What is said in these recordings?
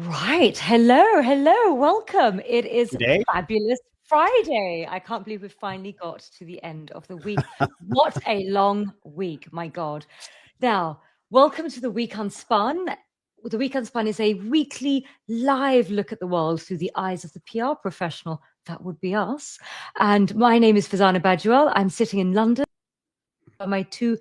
Right. Hello. Hello. Welcome. It is Today? fabulous Friday. I can't believe we've finally got to the end of the week. What a long week. My God. Now, welcome to the Week Unspun. The Week Unspun is a weekly live look at the world through the eyes of the PR professional. That would be us. And my name is Fazana Bajuel. I'm sitting in London. My two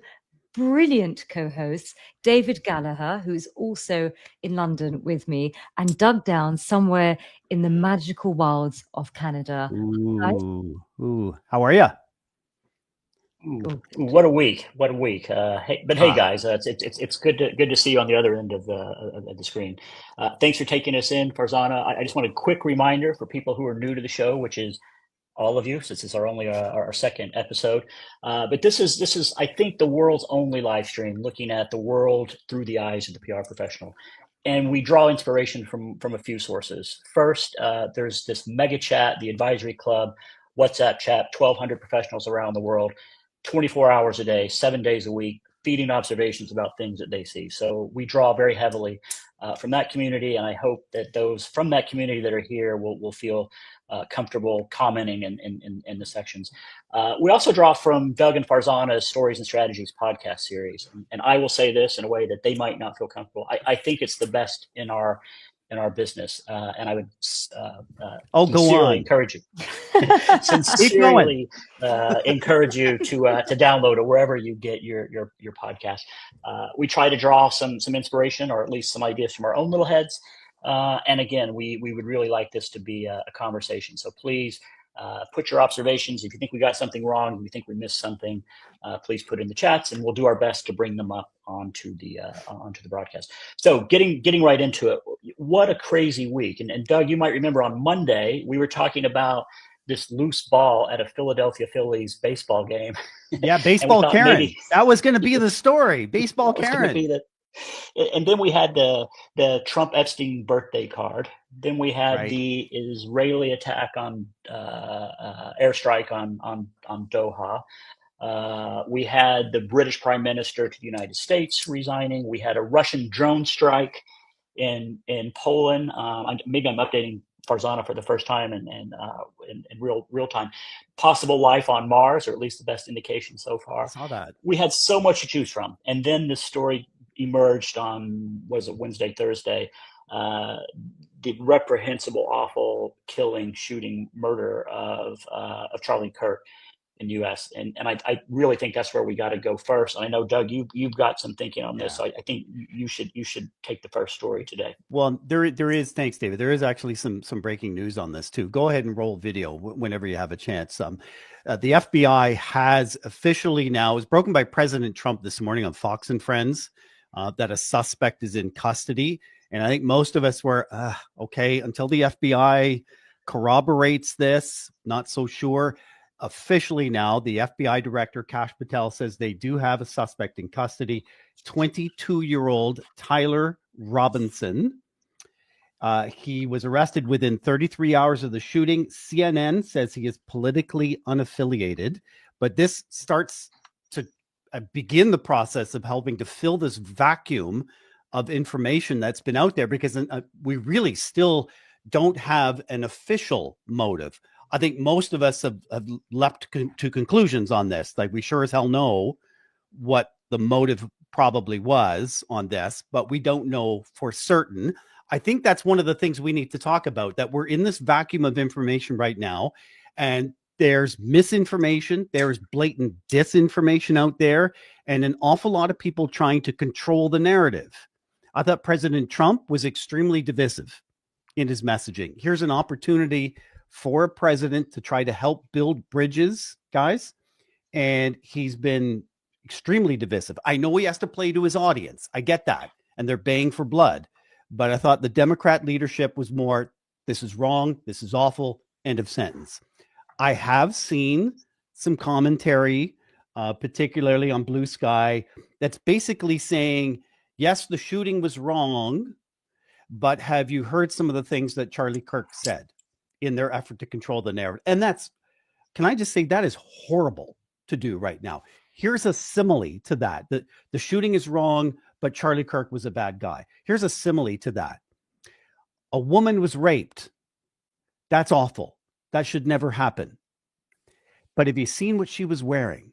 brilliant co-hosts, David Gallagher, who's also in London with me, and Doug Downs, somewhere in the magical wilds of Canada. Guys, Ooh. How are you? Ooh, oh, good. what a week! What a week! Hey Uh, guys, it's good to see you on the other end of the screen. Thanks for taking us in, Farzana. I just want a quick reminder for people who are new to the show, which is all of you, since it's our only our second episode. But this is I think the world's only live stream looking at the world through the eyes of the PR professional. And we draw inspiration from a few sources. First, there's this mega chat, the advisory club, WhatsApp chat, 1,200 professionals around the world, 24 hours a day, 7 days a week, feeding observations about things that they see. So we draw very heavily from that community, and I hope that those from that community that are here will feel comfortable commenting in the sections. We also draw from Doug and Farzana's Stories and Strategies podcast series, and I will say this in a way that they might not feel comfortable. I think it's the best in our business, and I would go sincerely on. encourage you, Keep going. sincerely encourage you to download it wherever you get your podcast. We try to draw some inspiration, or at least some ideas from our own little heads. And again, we would really like this to be a conversation. So please put your observations. If you think we got something wrong, if you think we missed something, please put in the chats, and we'll do our best to bring them up onto the broadcast. So getting right into it, what a crazy week! And Doug, you might remember on Monday we were talking about this loose ball at a Philadelphia Phillies baseball game. Yeah, And we baseball thought Karen. maybe That was going to be the story. Baseball that was going to Karen. be the. And then we had the Trump Epstein birthday card. Then we had Right. the Israeli attack on airstrike on Doha. We had the British Prime Minister to the United States resigning. We had a Russian drone strike in Poland. Maybe I'm updating Farzana for the first time in real time. Possible life on Mars, or at least the best indication so I far. saw that. We had so much to choose from, and then the story emerged on, was it Wednesday, Thursday? The reprehensible, awful killing, shooting, murder of Charlie Kirk in the U.S. And I really think that's where we got to go first. And I know, Doug, you've got some thinking on this. Yeah. So I think you should take the first story today. Well, there is. Thanks, David. There is actually some breaking news on this too. Go ahead and roll video whenever you have a chance. The FBI has officially now, it was broken by President Trump this morning on Fox and Friends, that a suspect is in custody. And I think most of us were okay until the FBI corroborates this. Not so sure. Officially now, the FBI director, Kash Patel, says they do have a suspect in custody. 22-year-old Tyler Robinson. He was arrested within 33 hours of the shooting. CNN says he is politically unaffiliated, but this starts to begin the process of helping to fill this vacuum of information that's been out there, because we really still don't have an official motive. I think most of us have leapt to conclusions on this. Like, we sure as hell know what the motive probably was on this, but we don't know for certain. I think that's one of the things we need to talk about, that we're in this vacuum of information right now, and there's misinformation, there's blatant disinformation out there, and an awful lot of people trying to control the narrative. I thought President Trump was extremely divisive in his messaging. Here's an opportunity for a president to try to help build bridges, guys, and he's been extremely divisive. I know he has to play to his audience. I get that. And they're baying for blood. But I thought the Democrat leadership was more, this is wrong, this is awful, end of sentence. I have seen some commentary, particularly on Blue Sky, that's basically saying, yes, the shooting was wrong, but have you heard some of the things that Charlie Kirk said in their effort to control the narrative? And that's, can I just say, that is horrible to do right now. Here's a simile to that. The shooting is wrong, but Charlie Kirk was a bad guy. Here's a simile to that. A woman was raped. That's awful. That should never happen. But have you seen what she was wearing?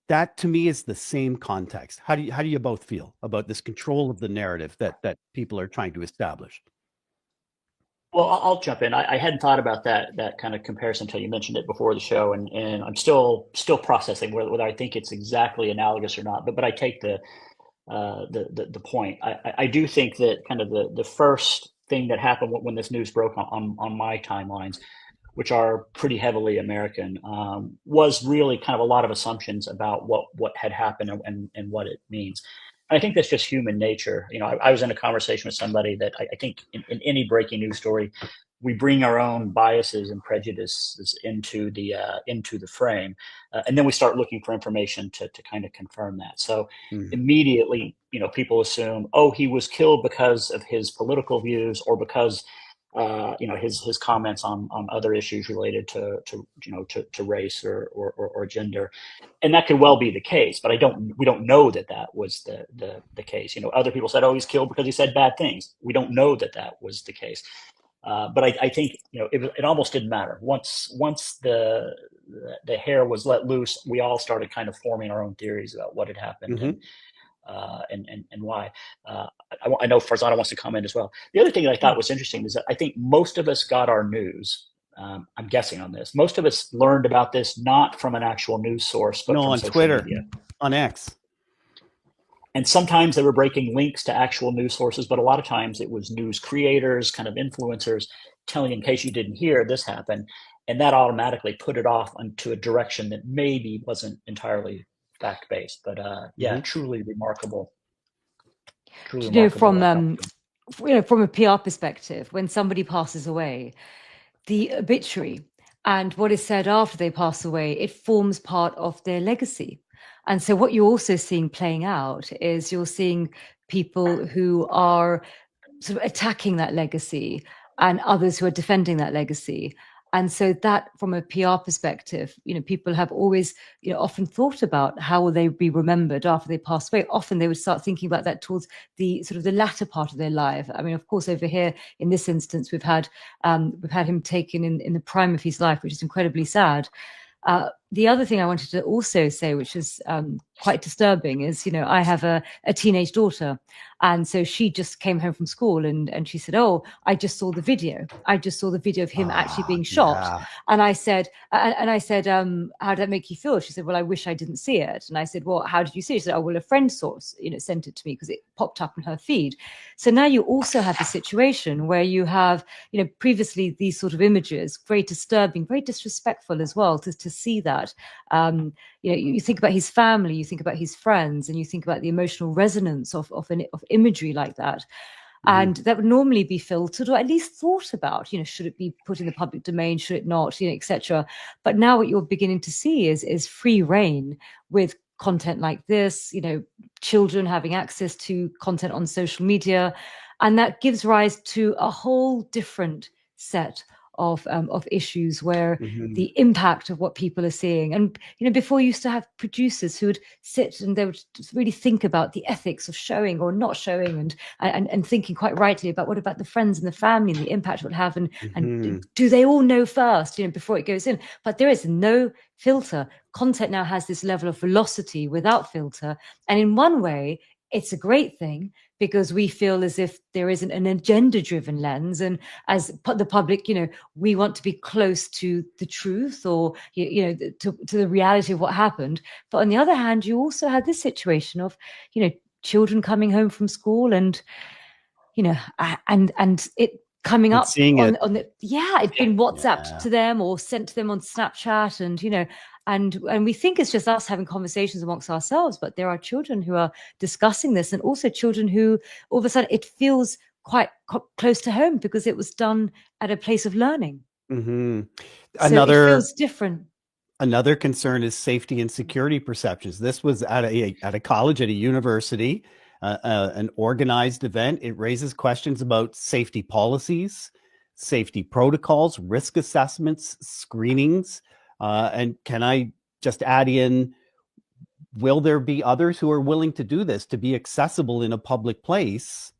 That to me is the same context. How do you both feel about this control of the narrative that people are trying to establish? Well, I'll jump in. I hadn't thought about that kind of comparison until you mentioned it before the show, and I'm still processing whether I think it's exactly analogous or not. But I take the point. I do think that kind of the first thing that happened when this news broke on my timelines, which are pretty heavily American, was really kind of a lot of assumptions about what had happened and what it means. And I think that's just human nature. You know, I was in a conversation with somebody that I think in any breaking news story, we bring our own biases and prejudices into the frame, and then we start looking for information to kind of confirm that. So immediately, you know, people assume, oh, he was killed because of his political views or because you know, his comments on other issues related to race or gender, and that could well be the case. But we don't know that was the case. You know, other people said, oh, he's killed because he said bad things. We don't know that was the case. But I think, you know, it almost didn't matter. Once the hair was let loose, we all started kind of forming our own theories about what had happened and why. I know Farzana wants to comment as well. The other thing that I thought was interesting is that I think most of us got our news. I'm guessing on this. Most of us learned about this not from an actual news source, but from on social Twitter, media, on X. And sometimes they were breaking links to actual news sources, but a lot of times it was news creators, kind of influencers, telling, in case you didn't hear, this happened. And that automatically put it off into a direction that maybe wasn't entirely fact-based. But yeah, truly remarkable. Truly remarkable. From a PR perspective, when somebody passes away, the obituary and what is said after they pass away, it forms part of their legacy. And so what you're also seeing playing out is you're seeing people who are sort of attacking that legacy and others who are defending that legacy. And so that, from a PR perspective, you know, people have always, you know, often thought about how will they be remembered after they pass away. Often they would start thinking about that towards the sort of the latter part of their life. I mean, of course, over here in this instance, we've had him taken in the prime of his life, which is incredibly sad. The other thing I wanted to also say, which is quite disturbing, is, you know, I have a teenage daughter. And so she just came home from school and she said, oh, I just saw the video. I just saw the video of him actually being shot. Yeah. And I said, how did that make you feel? She said, well, I wish I didn't see it. And I said, well, how did you see it? She said, oh, well, a friend sent it to me because it popped up in her feed. So now you also have the situation where you have, you know, previously these sort of images, very disturbing, very disrespectful as well, to see that. You know, you think about his family, you think about his friends, and you think about the emotional resonance of imagery like that. And that would normally be filtered or at least thought about, you know, should it be put in the public domain, should it not, you know, etc. But now what you're beginning to see is free reign with content like this, you know, children having access to content on social media. And that gives rise to a whole different set of issues where the impact of what people are seeing. And, you know, before you used to have producers who would sit and they would really think about the ethics of showing or not showing and thinking quite rightly about what about the friends and the family and the impact it would have and do they all know first, you know, before it goes in. But there is no filter. Content now has this level of velocity without filter. And in one way, it's a great thing because we feel as if there isn't an agenda-driven lens, and as the public, you know, we want to be close to the truth or, you know, to the reality of what happened. But on the other hand, you also had this situation of, you know, children coming home from school and, you know, and it coming up on the it's been WhatsApped to them or sent to them on Snapchat, and, you know, and we think it's just us having conversations amongst ourselves, but there are children who are discussing this, and also children who all of a sudden it feels quite close to home because it was done at a place of learning. So it feels different. Another concern is safety and security perceptions. This was at a college, at a university, an organized event. It raises questions about safety policies, safety protocols, risk assessments, screenings. And can I just add in, will there be others who are willing to do this, to be accessible in a public place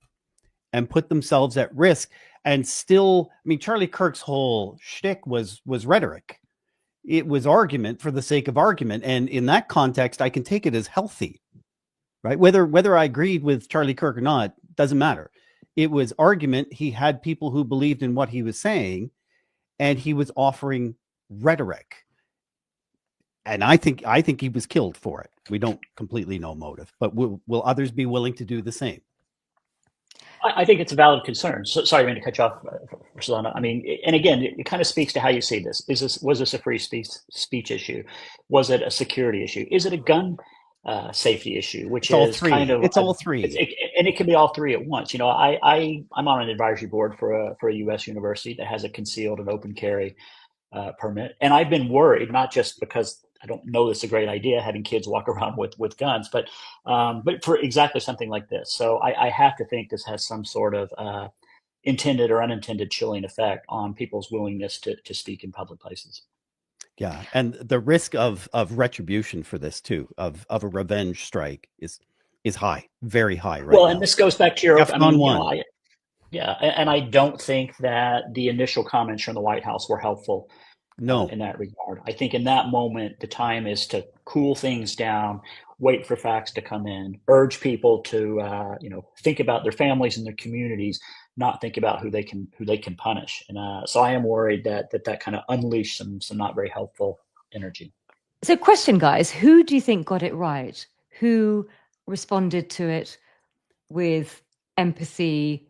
and put themselves at risk. And still, I mean, Charlie Kirk's whole shtick was rhetoric. It was argument for the sake of argument. And in that context, I can take it as healthy, right? Whether I agreed with Charlie Kirk or not, doesn't matter. It was argument. He had people who believed in what he was saying, and he was offering rhetoric. And I think he was killed for it. We don't completely know motive, but will others be willing to do the same? I think it's a valid concern. So, sorry, I'm going to cut you off, Rosanna. I mean, and again, it kind of speaks to how you see this. Was this a free speech issue? Was it a security issue? Is it a gun safety issue? Which is kind of it's all three, and it can be all three at once. You know, I'm on an advisory board for a U.S. university that has a concealed and open carry permit, and I've been worried, not just because I don't know this is a great idea having kids walk around with guns, but for exactly something like this. So I have to think this has some sort of intended or unintended chilling effect on people's willingness to speak in public places. Yeah, and the risk of retribution for this too, of a revenge strike is high, very high right well, now. And this goes back to your F-1. Yeah, and I don't think that the initial comments from the White House were helpful. No, in that regard. I think in that moment, the time is to cool things down, wait for facts to come in, urge people to think about their families and their communities, not think about who they can punish. And so I am worried that kind of unleashed some not very helpful energy. So, question, guys: who do you think got it right? Who responded to it with empathy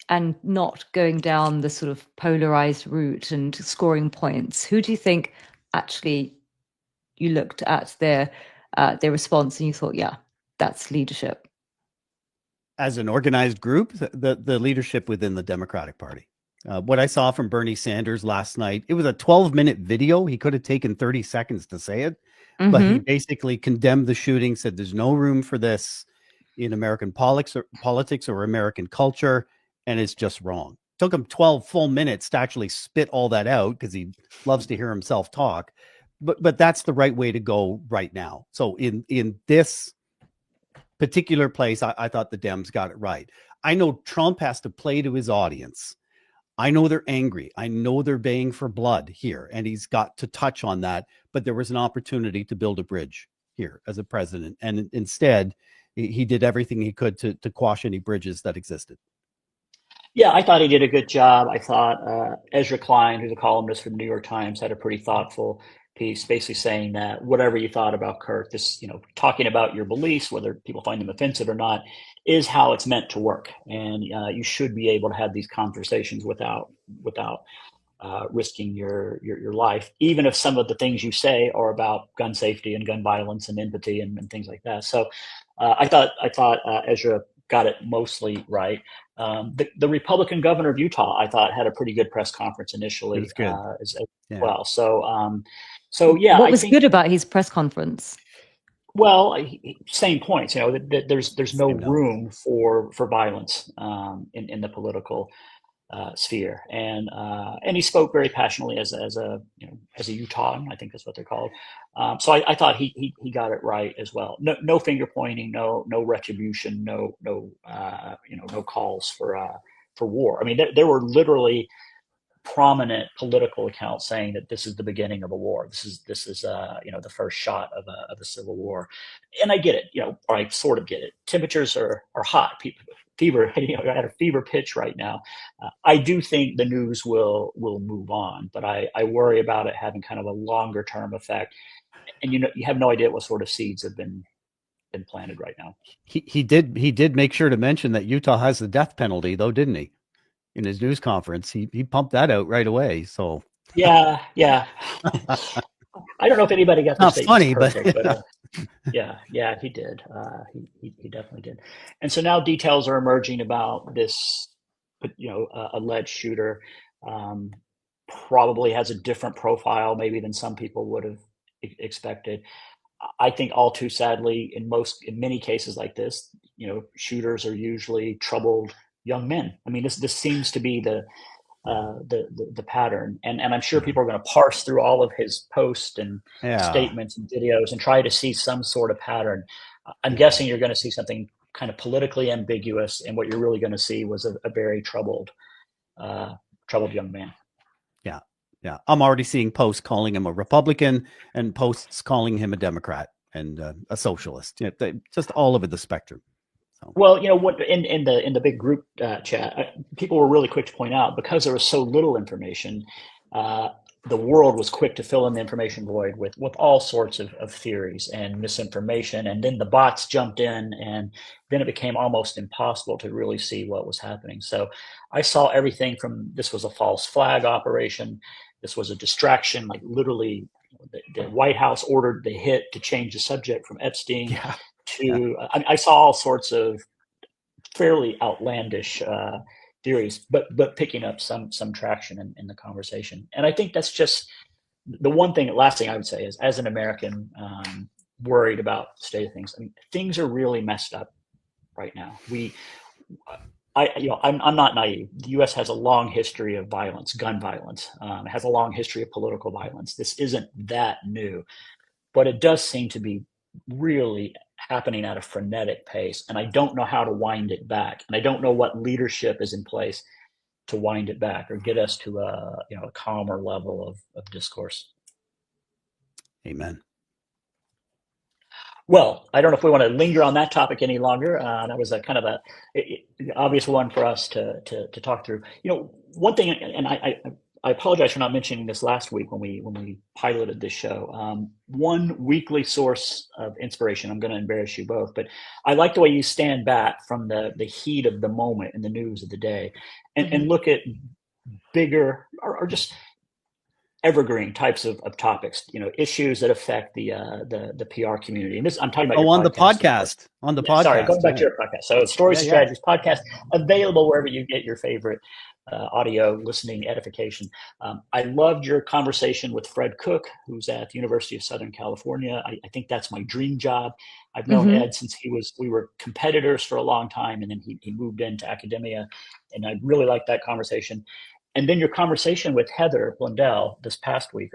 and not going down the sort of polarized route and scoring points? Who do you think actually you looked at their response and you thought, yeah, that's leadership? As an organized group, the leadership within the Democratic Party. What I saw from Bernie Sanders last night, it was a 12-minute video. He could have taken 30 seconds to say it, but he basically condemned the shooting, said there's no room for this in American politics or American culture, and it's just wrong. Took him 12 full minutes to actually spit all that out because he loves to hear himself talk. But that's the right way to go right now. So in this particular place, I thought the Dems got it right. I know Trump has to play to his audience. I know they're angry. I know they're baying for blood here, and he's got to touch on that. But there was an opportunity to build a bridge here as a president. And instead, he did everything he could to quash any bridges that existed. Yeah, I thought he did a good job. I thought Ezra Klein, who's a columnist for the New York Times, had a pretty thoughtful piece, basically saying that whatever you thought about Kirk, this, talking about your beliefs, whether people find them offensive or not, is how it's meant to work. And you should be able to have these conversations without risking your life, even if some of the things you say are about gun safety and gun violence and empathy and things like that. So I thought Ezra got it mostly right. The Republican governor of Utah, I thought, had a pretty good press conference initially as well. So yeah, what was good about his press conference? Well, same points. That there's no room for violence in the political sphere, and he spoke very passionately as a Utahn. I think that's what they're called. So I thought he got it right as well. No finger pointing, no retribution, no calls for war. I mean, there were literally prominent political accounts saying that this is the beginning of a war. This is the first shot of a civil war. And I get it, or I sort of get it. Temperatures are hot. Fever, at a fever pitch right now. I do think the news will move on, but I worry about it having kind of a longer term effect. And you have no idea what sort of seeds have been planted right now. He did make sure to mention that Utah has the death penalty, though, didn't he? In his news conference, he pumped that out right away. So yeah. I don't know if anybody got the not funny, perfect, but yeah, he did. He definitely did. And so now details are emerging about this, alleged shooter. Probably has a different profile maybe than some people would have expected. I think all too sadly, in many cases like this, shooters are usually troubled young men. I mean, this seems to be the pattern, and I'm sure people are going to parse through all of his posts and statements and videos and try to see some sort of pattern. I'm guessing you're going to see something kind of politically ambiguous, and what you're really going to see was a very troubled young man. Yeah. I'm already seeing posts calling him a Republican and posts calling him a Democrat and a socialist. Just all over the spectrum. So. Well, what in the big group chat, people were really quick to point out, because there was so little information. The world was quick to fill in the information void with all sorts of theories and misinformation, and then the bots jumped in, and then it became almost impossible to really see what was happening. So I saw everything from this was a false flag operation, this was a distraction, like literally the White House ordered the hit to change the subject from Epstein to I saw all sorts of fairly outlandish theories, but picking up some traction in the conversation. And I think that's just the last thing I would say is, as an American worried about the state of things, I mean, things are really messed up right now. I'm not naive. The U.S. has a long history of violence, gun violence. It has a long history of political violence. This isn't that new, but it does seem to be really happening at a frenetic pace, and I don't know how to wind it back, and I don't know what leadership is in place to wind it back or get us to a calmer level of discourse. Amen. Well, I don't know if we want to linger on that topic any longer. That was a kind of a obvious one for us to talk through. One thing, and I apologize for not mentioning this last week when we piloted this show. One weekly source of inspiration. I'm going to embarrass you both, but I like the way you stand back from the heat of the moment and the news of the day, and look at bigger or just evergreen types of topics, issues that affect the PR community. And this, I'm talking about on the podcast. Sorry, going back to your podcast. So Stories and Strategies podcast, available wherever you get your favorite audio listening edification. I loved your conversation with Fred Cook, who's at the University of Southern California. I think that's my dream job. I've known Ed since we were competitors for a long time, and then he moved into academia, and I really liked that conversation. And then your conversation with Heather Blundell this week,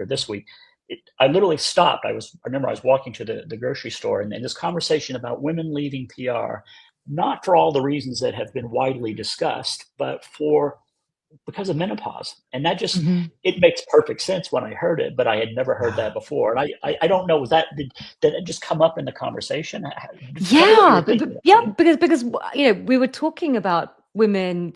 I literally stopped. I remember I was walking to the grocery store, and this conversation about women leaving PR, not for all the reasons that have been widely discussed, but because of menopause. And that just, it makes perfect sense when I heard it, but I had never heard that before. And I don't know, did it just come up in the conversation? Because we were talking about women,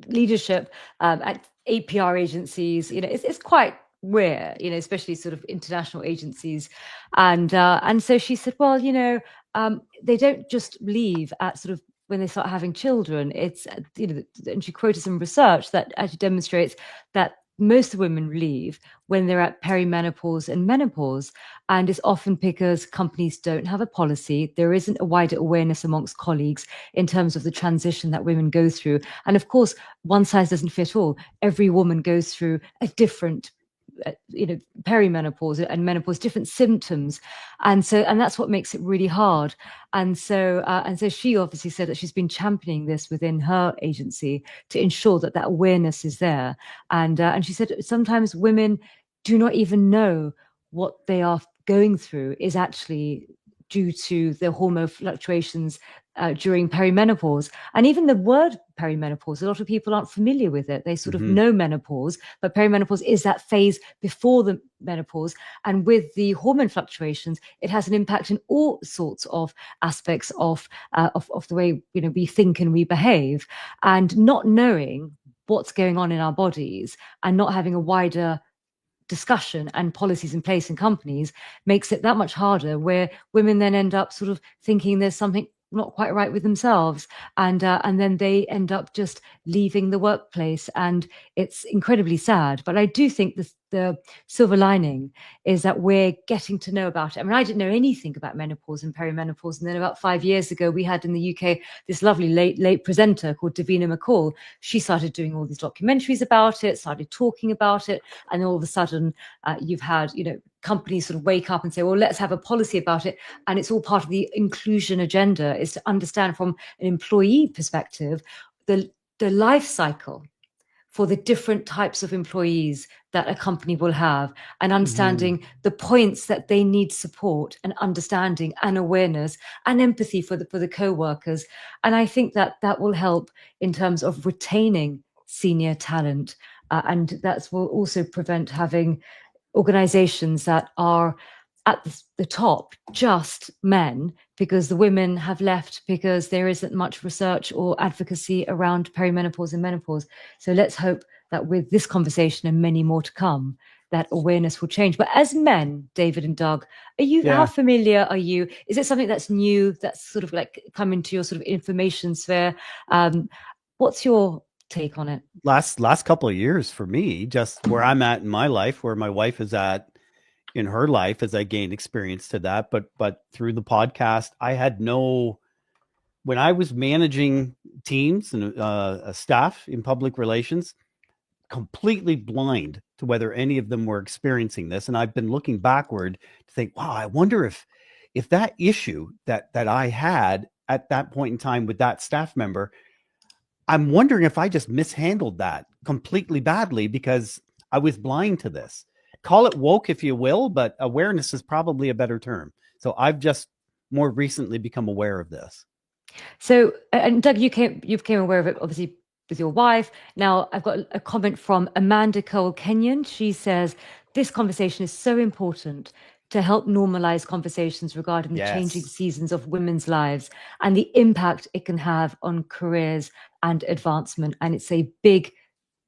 leadership at APR agencies. It's quite rare, especially sort of international agencies, and so she said, well, they don't just leave at sort of when they start having children. It's and she quoted some research that actually demonstrates that most women leave when they're at perimenopause and menopause, and it's often because companies don't have a policy. There isn't a wider awareness amongst colleagues in terms of the transition that women go through. And of course, one size doesn't fit all. Every woman goes through a different perimenopause and menopause, different symptoms, and that's what makes it really hard. And so she obviously said that she's been championing this within her agency to ensure that awareness is there. And she said sometimes women do not even know what they are going through is actually due to the hormone fluctuations during perimenopause. And even the word perimenopause, a lot of people aren't familiar with it. They sort of know menopause, but perimenopause is that phase before the menopause. And with the hormone fluctuations, it has an impact in all sorts of aspects of the way we think and we behave. And not knowing what's going on in our bodies and not having a wider discussion and policies in place in companies makes it that much harder, where women then end up sort of thinking there's something not quite right with themselves, and then they end up just leaving the workplace, and it's incredibly sad. But I do think the silver lining is that we're getting to know about it. I mean, I didn't know anything about menopause and perimenopause, and then about 5 years ago, we had in the UK this lovely late presenter called Davina McCall. She started doing all these documentaries about it, started talking about it, and all of a sudden, you've had companies sort of wake up and say, well, let's have a policy about it. And it's all part of the inclusion agenda, is to understand from an employee perspective the life cycle for the different types of employees that a company will have, and understanding the points that they need support and understanding and awareness and empathy for the co-workers. And I think that that will help in terms of retaining senior talent. And that will also prevent having organizations that are at the top just men, because the women have left because there isn't much research or advocacy around perimenopause and menopause. So let's hope that with this conversation and many more to come, that awareness will change. But as men, David and Doug, how familiar are you? Is it something that's new, that's sort of like come into your sort of information sphere? What's your take on it? Last couple of years for me, just where I'm at in my life, where my wife is at in her life, as I gained experience to that. But through the podcast, I had when I was managing teams and a staff in public relations, completely blind to whether any of them were experiencing this. And I've been looking backward to think, wow, I wonder if that issue that I had at that point in time with that staff member, I'm wondering if I just mishandled that completely badly because I was blind to this. Call it woke if you will, but awareness is probably a better term. So I've just more recently become aware of this. So, and Doug, you became aware of it obviously with your wife. Now I've got a comment from Amanda Cole Kenyon. She says, this conversation is so important to help normalize conversations regarding the changing seasons of women's lives and the impact it can have on careers and advancement. And it's a big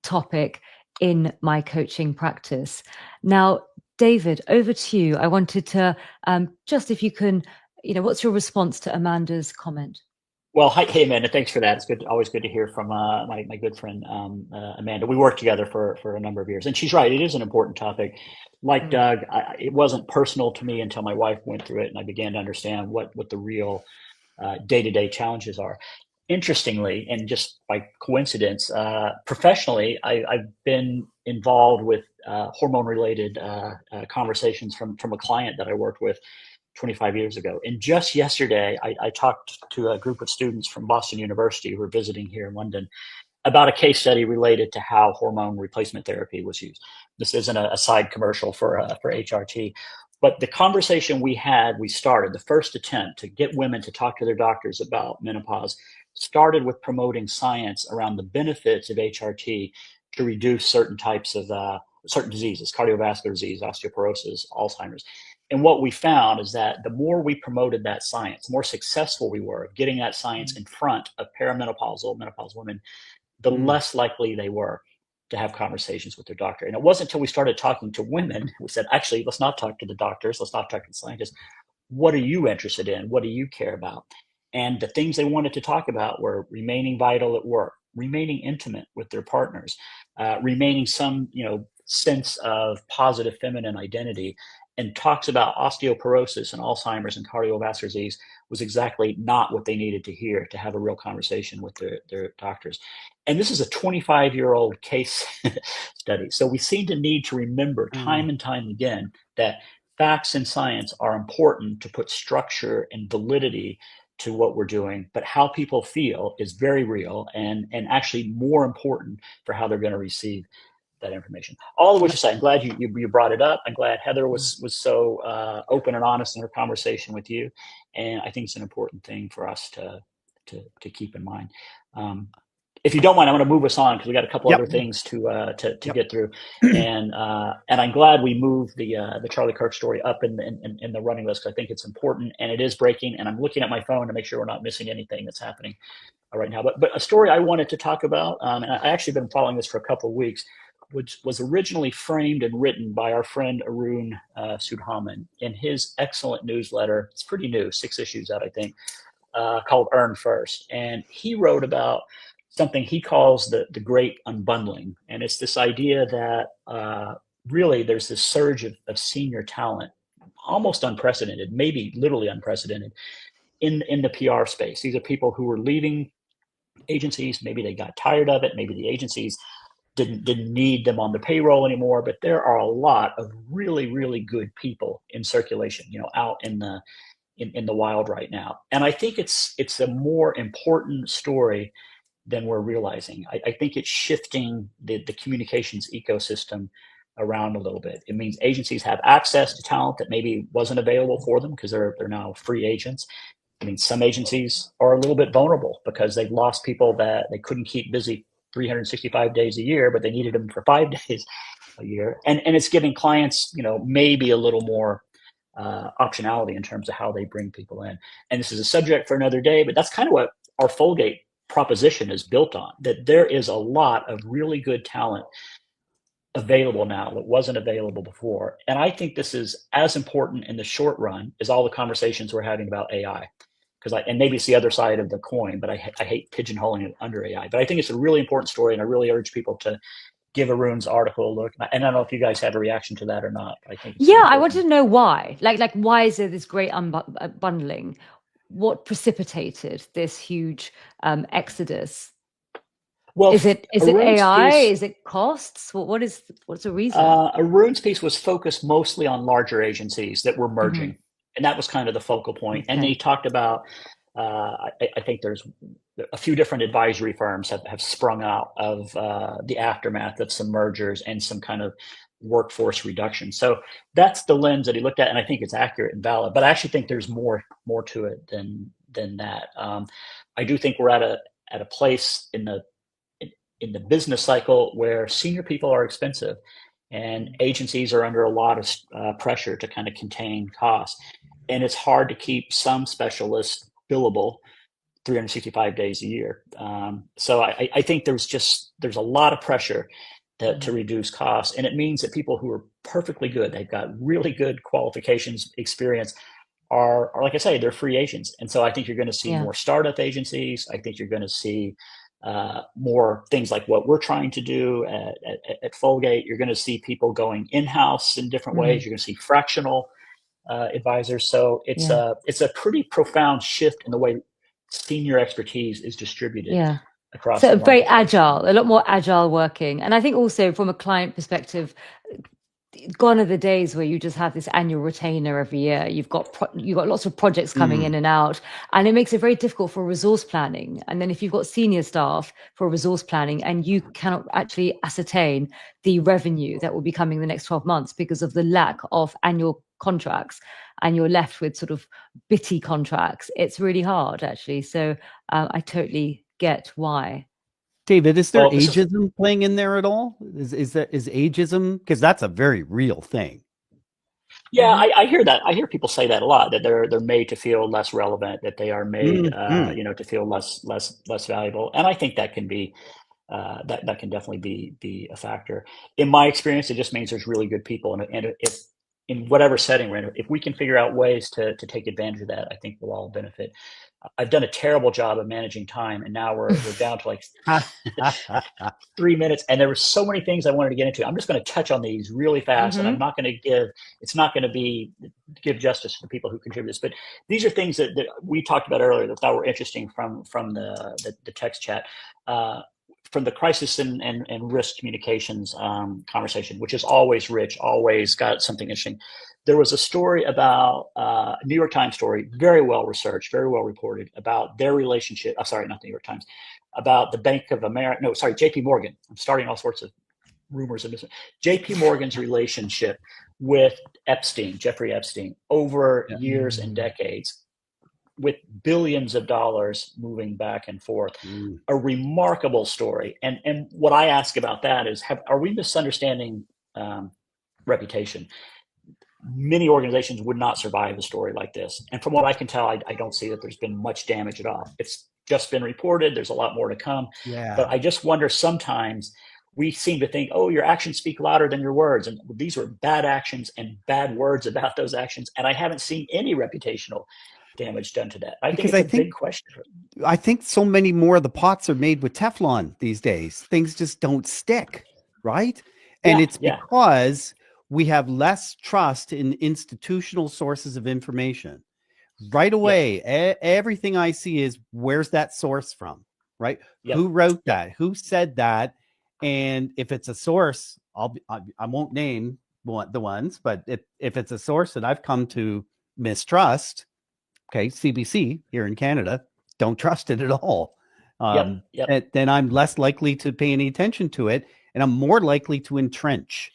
topic in my coaching practice. Now, David, over to you. I wanted to just, if you can, what's your response to Amanda's comment? Well, hey, Amanda, thanks for that. It's good, always good to hear from my good friend Amanda. We worked together for a number of years, and she's right. It is an important topic. Like Doug, it wasn't personal to me until my wife went through it, and I began to understand what the real day-to-day challenges are. Interestingly, and just by coincidence, professionally, I've been involved with hormone-related conversations from a client that I worked with 25 years ago. And just yesterday, I talked to a group of students from Boston University who were visiting here in London about a case study related to how hormone replacement therapy was used. This isn't a side commercial for HRT. But the conversation we started, the first attempt to get women to talk to their doctors about menopause started with promoting science around the benefits of HRT to reduce certain types of certain diseases, cardiovascular disease, osteoporosis, Alzheimer's. And what we found is that the more we promoted that science, the more successful we were of getting that science in front of perimenopausal, menopausal women, the less likely they were to have conversations with their doctor. And it wasn't until we started talking to women, we said, actually, let's not talk to the doctors. Let's not talk to the scientists. What are you interested in? What do you care about? And the things they wanted to talk about were remaining vital at work, remaining intimate with their partners, remaining some, sense of positive feminine identity. And talks about osteoporosis and Alzheimer's and cardiovascular disease was exactly not what they needed to hear to have a real conversation with their doctors. And this is a 25-year-old case study. So we seem to need to remember time and time again that facts and science are important to put structure and validity to what we're doing, but how people feel is very real and actually more important for how they're going to receive that information. All of which is, I'm glad you brought it up. I'm glad Heather was so open and honest in her conversation with you, and I think it's an important thing for us to keep in mind. If you don't mind, I'm going to move us on because we got a couple other things to get through, and I'm glad we moved the Charlie Kirk story up in the running list because I think it's important and it is breaking. And I'm looking at my phone to make sure we're not missing anything that's happening right now. But a story I wanted to talk about, and I actually been following this for a couple of weeks, which was originally framed and written by our friend Arun Sudhaman in his excellent newsletter. It's pretty new, 6 issues out, I think, called Earn First. And he wrote about something he calls the great unbundling. And it's this idea that really there's this surge of senior talent, almost unprecedented, maybe literally unprecedented, in the PR space. These are people who were leaving agencies. Maybe they got tired of it. Maybe the agencies didn't need them on the payroll anymore, but there are a lot of really, really good people in circulation, out in the wild right now. And I think it's a more important story than we're realizing. I think it's shifting the communications ecosystem around a little bit. It means agencies have access to talent that maybe wasn't available for them because they're now free agents. I mean, some agencies are a little bit vulnerable because they've lost people that they couldn't keep busy 365 days a year, but they needed them for 5 days a year. And it's giving clients, maybe a little more optionality in terms of how they bring people in. And this is a subject for another day, but that's kind of what our Fulgate proposition is built on, that there is a lot of really good talent available now that wasn't available before. And I think this is as important in the short run as all the conversations we're having about AI. And maybe it's the other side of the coin, but I hate pigeonholing it under AI. But I think it's a really important story, and I really urge people to give Arun's article a look. And I don't know if you guys have a reaction to that or not. I think I wanted to know why. Like why is there this great bundling? What precipitated this huge exodus? Well, is it Arun's AI? piece, is it costs? What's the reason? Arun's piece was focused mostly on larger agencies that were merging, and that was kind of the focal point. Okay. And he talked about, I think there's a few different advisory firms have sprung out of the aftermath of some mergers and some kind of workforce reduction. So that's the lens that he looked at, and I think it's accurate and valid. But I actually think there's more to it than that. I do think we're at a place in the business cycle where senior people are expensive, and agencies are under a lot of pressure to kind of contain costs, and it's hard to keep some specialists billable 365 days a year. So I think there's a lot of pressure to reduce costs, and it means that people who are perfectly good, they've got really good qualifications, experience, are like I say, they're free agents. And so I think you're going to see more startup agencies. I think you're going to see more things like what we're trying to do at Fulgate. You're going to see people going in-house in different ways. You're going to see fractional advisors. So it's a pretty profound shift in the way senior expertise is distributed across. So very agile, a lot more agile working. And I think also from a client perspective, gone are the days where you just have this annual retainer every year. You've got lots of projects coming in and out, and it makes it very difficult for resource planning. And then if you've got senior staff for resource planning and you cannot actually ascertain the revenue that will be coming the next 12 months because of the lack of annual contracts, and you're left with sort of bitty contracts, it's really hard actually. So I totally get why. David, is there ageism playing in there at all? Is ageism, because that's a very real thing? Yeah, I hear that. I hear people say that a lot, that they're made to feel less relevant, that they are made to feel less valuable. And I think that can be that can definitely be a factor. In my experience, it just means there's really good people, and if in whatever setting we're in, if we can figure out ways to take advantage of that, I think we'll all benefit. I've done a terrible job of managing time, and now we're down to like 3 minutes, and there were so many things I wanted to get into. I'm just going to touch on these really fast, and I'm not going to give justice to the people who contribute this, but these are things that we talked about earlier that I thought were interesting from the text chat. From the crisis and risk communications conversation, which is always rich, always got something interesting. There was a story about a New York Times story, very well researched, very well reported, about their relationship. Sorry, not the New York Times, about the Bank of America. No, sorry, JP Morgan. I'm starting all sorts of rumors of this. JP Morgan's relationship with Jeffrey Epstein, over years and decades, with billions of dollars moving back and forth. A remarkable story. And what I ask about that is, are we misunderstanding reputation? Many organizations would not survive a story like this. And from what I can tell, I don't see that there's been much damage at all. It's just been reported. There's a lot more to come. Yeah. But I just wonder, sometimes we seem to think, oh, your actions speak louder than your words. And these were bad actions and bad words about those actions. And I haven't seen any reputational damage done to that. I think it's a big question. I think so many more of the pots are made with Teflon these days. Things just don't stick, right? And it's because we have less trust in institutional sources of information. Right away, everything I see is, where's that source from, right? Who wrote that? Who said that? And if it's a source, I won't name the ones, but if it's a source that I've come to mistrust, okay, CBC here in Canada, don't trust it at all. then I'm less likely to pay any attention to it, and I'm more likely to entrench.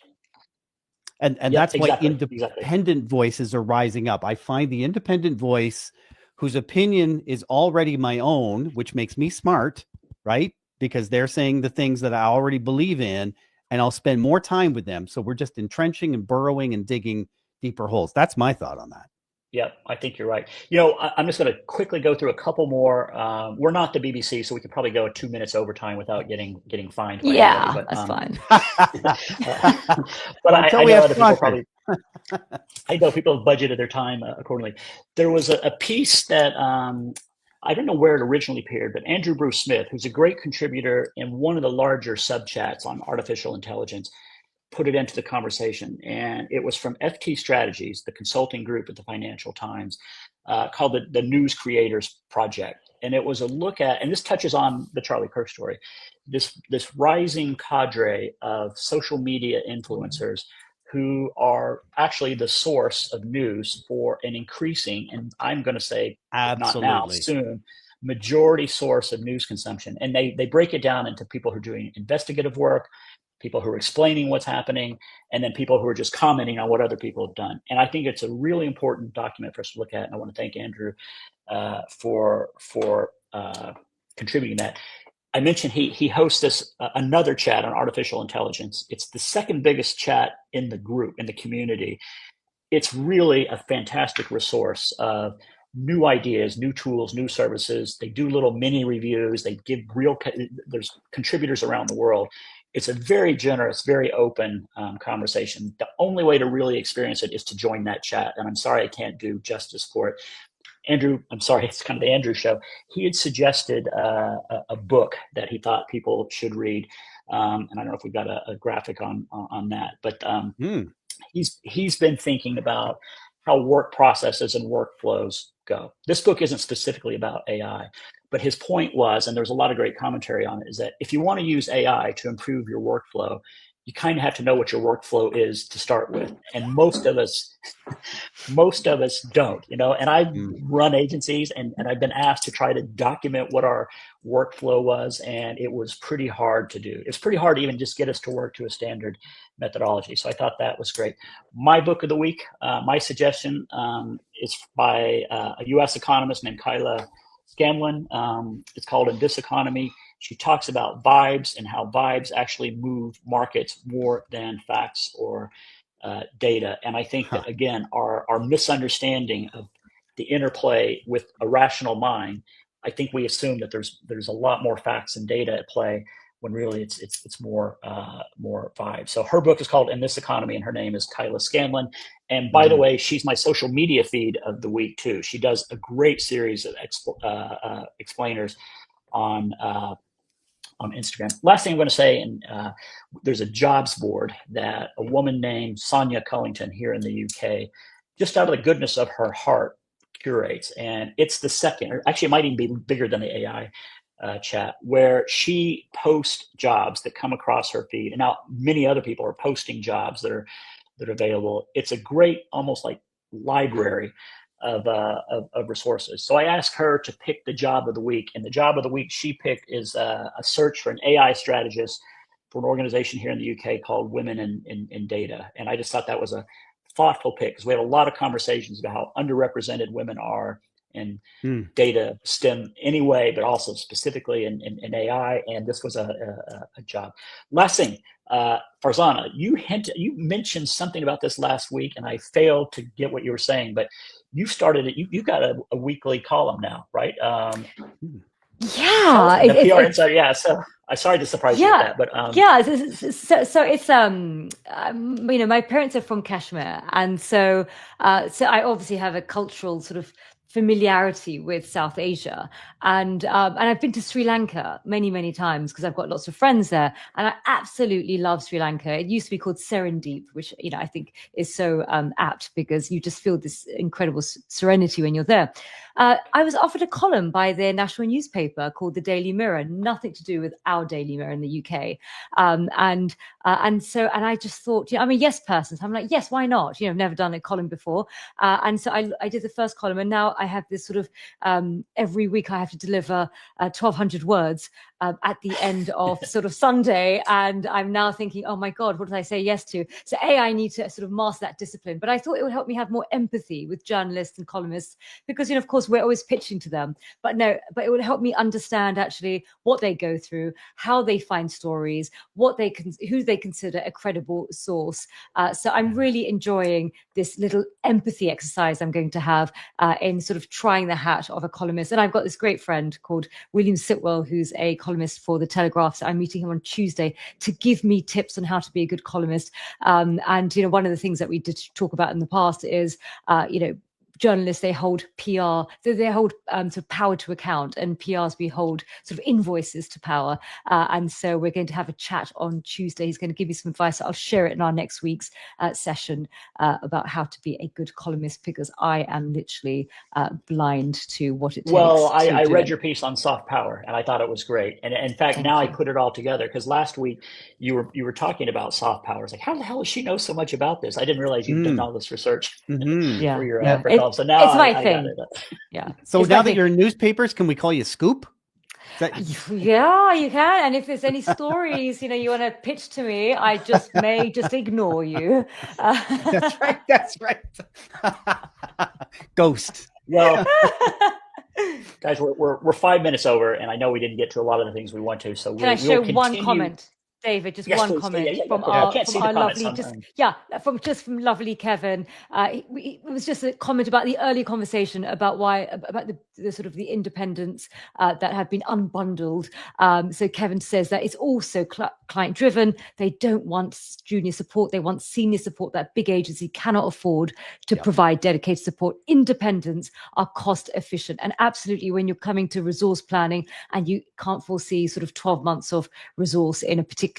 And that's why independent voices are rising up. I find the independent voice whose opinion is already my own, which makes me smart, right? Because they're saying the things that I already believe in, and I'll spend more time with them. So we're just entrenching and burrowing and digging deeper holes. That's my thought on that. Yeah, I think you're right. I'm just going to quickly go through a couple more. We're not the BBC, so we could probably go 2 minutes overtime without getting fined by anybody. But, that's fine. But I know other people probably. I know people have budgeted their time accordingly. There was a piece that I don't know where it originally appeared, but Andrew Bruce Smith, who's a great contributor in one of the larger subchats on artificial intelligence, put it into the conversation. And it was from FT Strategies, the consulting group at the Financial Times, called the News Creators Project. And it was a look at, and this touches on the Charlie Kirk story, this rising cadre of social media influencers who are actually the source of news for an increasing, and I'm going to say not now, soon, majority source of news consumption. And they break it down into people who are doing investigative work, people who are explaining what's happening, and then people who are just commenting on what other people have done. And I think it's a really important document for us to look at. And I want to thank Andrew for contributing that. I mentioned he hosts this another chat on artificial intelligence. It's the second biggest chat in the group, in the community. It's really a fantastic resource of new ideas, new tools, new services. They do little mini reviews. They give there's contributors around the world. It's a very generous, very open conversation. The only way to really experience it is to join that chat. And I'm sorry I can't do justice for it. Andrew, I'm sorry, it's kind of the Andrew show. He had suggested a book that he thought people should read. And I don't know if we've got a graphic on that, but he's been thinking about how work processes and workflows go. This book isn't specifically about AI, but his point was, and there's a lot of great commentary on it, is that if you want to use AI to improve your workflow, you kind of have to know what your workflow is to start with. And most of us don't, and I run agencies and I've been asked to try to document what our workflow was. And it was pretty hard to do. It's pretty hard to even just get us to work to a standard methodology. So I thought that was great. My book of the week, my suggestion is by a US economist named Kyla Scanlon. It's called In This Economy. She talks about vibes and how vibes actually move markets more than facts or data. And I think that, again, our misunderstanding of the interplay with a rational mind, I think we assume that there's a lot more facts and data at play when really it's more vibes. So her book is called In This Economy, and her name is Kyla Scanlon. And by the way, she's my social media feed of the week too. She does a great series of explainers on Instagram. Last thing I'm going to say, and there's a jobs board that a woman named Sonia Cullington here in the UK, just out of the goodness of her heart, curates. And it's the second, or actually it might even be bigger than the AI chat, where she posts jobs that come across her feed. And now many other people are posting jobs that are available. It's a great, almost like library of resources. So I asked her to pick the job of the week, and the job of the week she picked is a search for an AI strategist for an organization here in the UK called Women in Data. And I just thought that was a thoughtful pick, because we had a lot of conversations about how underrepresented women are in data STEM anyway, but also specifically in AI. And this was a job. Last thing, Farzana, you mentioned something about this last week, and I failed to get what you were saying, but you started it. You've got a weekly column now, right? Yeah, the PR Insider. Yeah, so I'm sorry to surprise you with that, but so it's my parents are from Kashmir, and so I obviously have a cultural sort of familiarity with South Asia, and I've been to Sri Lanka many times because I've got lots of friends there, and I absolutely love Sri Lanka. It used to be called Serendip, which I think is so apt, because you just feel this incredible serenity when you're there. I was offered a column by their national newspaper called the Daily Mirror, nothing to do with our Daily Mirror in the UK. And I just thought, I'm a yes person. So I'm like, yes, why not? I've never done a column before. And so I did the first column, and now I have this sort of every week I have to deliver 1,200 words at the end of sort of Sunday. And I'm now thinking, oh my God, what did I say yes to? So I need to sort of master that discipline. But I thought it would help me have more empathy with journalists and columnists because, of course, we're always pitching to them. But it would help me understand actually what they go through, how they find stories, who they consider a credible source. So I'm really enjoying this little empathy exercise I'm going to have in sort of trying the hat of a columnist. And I've got this great friend called William Sitwell, who's a columnist for The Telegraph. So I'm meeting him on Tuesday to give me tips on how to be a good columnist. And one of the things that we did talk about in the past is, journalists, they hold PR, they hold sort of power to account, and PRs, we hold sort of invoices to power. And so we're going to have a chat on Tuesday. He's going to give me some advice. I'll share it in our next week's session about how to be a good columnist, because I am literally blind to what it takes. Well, I read your piece on soft power, and I thought it was great. And in fact, Thank now you. I put it all together, because last week you were talking about soft power. It's like, how the hell does she know so much about this? I didn't realize you've done all this research for your column. So now it's my I thing. got it. Yeah. So now that you're in newspapers, can we call you Scoop? Yeah, you can. And if there's any stories, you want to pitch to me, I may just ignore you. That's right. That's right. Ghost. Well, guys, we're 5 minutes over, and I know we didn't get to a lot of the things we want to. So can I share one comment? David, just one comment from our lovely, from lovely Kevin. It was just a comment about the early conversation about the sort of the independents that have been unbundled. So Kevin says that it's also client driven. They don't want junior support; they want senior support that big agency cannot afford to provide dedicated support. Independents are cost efficient, and absolutely, when you're coming to resource planning and you can't foresee sort of 12 months of resource in a particular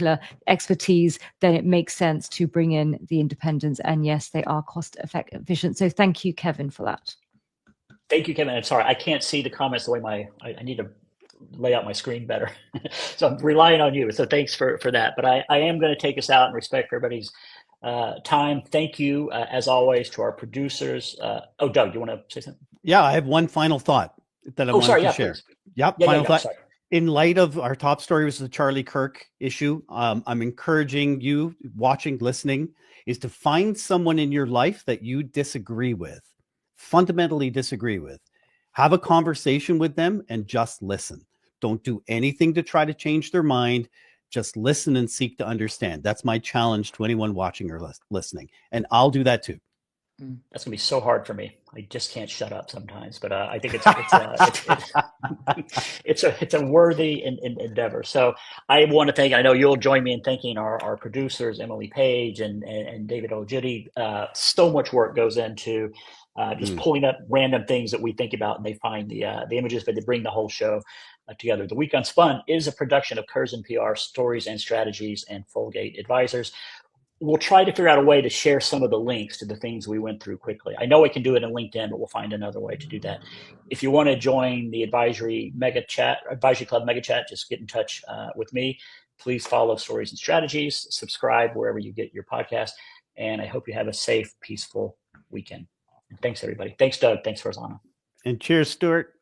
expertise, then it makes sense to bring in the independents. And yes, they are cost efficient. So thank you, Kevin, for that. Thank you, Kevin. I'm sorry, I can't see the comments the way I need to lay out my screen better. So I'm relying on you. So thanks for that. But I am going to take us out in respect for everybody's time. Thank you, as always, to our producers. Doug, you want to say something? Yeah, I have one final thought that I wanted to share. Please. Yep, final thought. Sorry. In light of our top story was the Charlie Kirk issue, I'm encouraging you watching, listening, is to find someone in your life that you disagree with, fundamentally disagree with. Have a conversation with them and just listen. Don't do anything to try to change their mind. Just listen and seek to understand. That's my challenge to anyone watching or listening. And I'll do that too. That's gonna be so hard for me. I just can't shut up sometimes, but I think it's a worthy endeavor. So I want to thank. I know you'll join me in thanking our producers, Emily Page and David Ojidi. So much work goes into just pulling up random things that we think about, and they find the images, but they bring the whole show together. The Week Unspun is a production of Curzon PR Stories and Strategies and Folgate Advisors. We'll try to figure out a way to share some of the links to the things we went through quickly. I know we can do it in LinkedIn, but we'll find another way to do that. If you want to join the Advisory Club Mega Chat, just get in touch with me. Please follow Stories and Strategies, subscribe wherever you get your podcast, and I hope you have a safe, peaceful weekend. And thanks, everybody. Thanks, Doug. Thanks, Farzana. And cheers, Stuart.